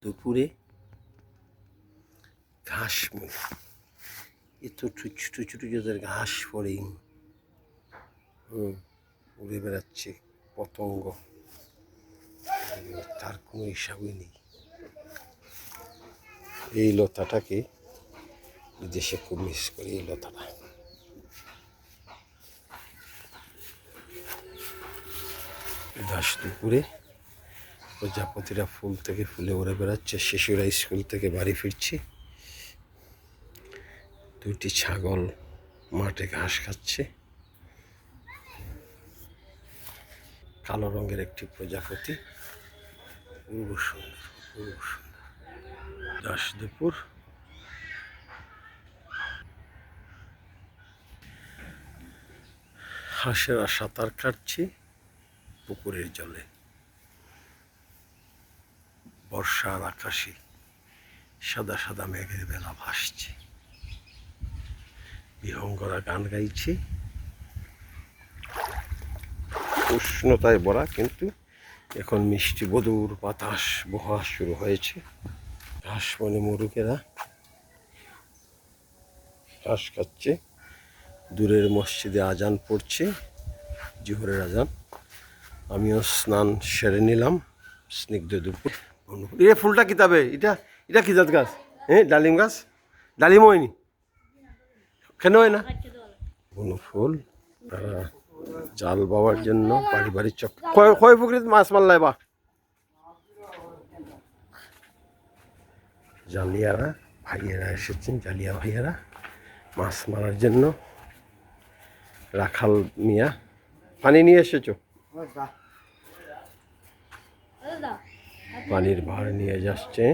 দুপুরে ঘাস এত ছোটো ছোটো যাদের ঘাস পড়ে উড়ে বেড়াচ্ছে পতঙ্গ, তার কোনো হিসাবই নেই। এই লতাটাকে বিদেশে খুব মিস করি। এই লতাটা ঘাস দুপুরে প্রজাপতিরা ফুল থেকে ফুলে উড়ে বেড়াচ্ছে। শিশুরা স্কুল থেকে বাড়ি ফিরছে। দুইটি ছাগল মাঠে ঘাস খাচ্ছে। কালো রঙের একটি প্রজাপতি, অপূর্ব সুন্দর, অপূর্ব সুন্দর। ঘাস দুপুর হাঁসেরা সাঁতার কাটছে পুকুরের জলে। বর্ষার আকাশে সাদা সাদা মেঘের বেলা ভাসছে। বিহঙ্গরা গান গাইছে। উষ্ণতায় ভরা, কিন্তু এখন মিষ্টি বদুর বাতাস বহা শুরু হয়েছে। ঘাস বনে মুরুগেরা ঘাস খাচ্ছে। দূরের মসজিদে আজান পড়ছে, জোহরের আজান। আমিও স্নান সেরে নিলাম। স্নিগ্ধ দুপুর। এ ফুলটা কিতাবে, এটা এটা কি জাত গাছ? হ্যাঁ, ডালিম গাছ। ডালিম হয়নি কেন হয় না? বন ফুল তারা জাল বাবার জন্য পারিবারিক চক্র। কয় পুকুরিতে মাছ মারলাই বা? জালিয়ারা ভাইয়েরা এসেছেন, জালিয়া ভাইয়েরা মাছ মারার জন্য। রাখাল মিয়া পানি নিয়ে এসেছো? পানির ভার নিয়ে যাচ্ছে।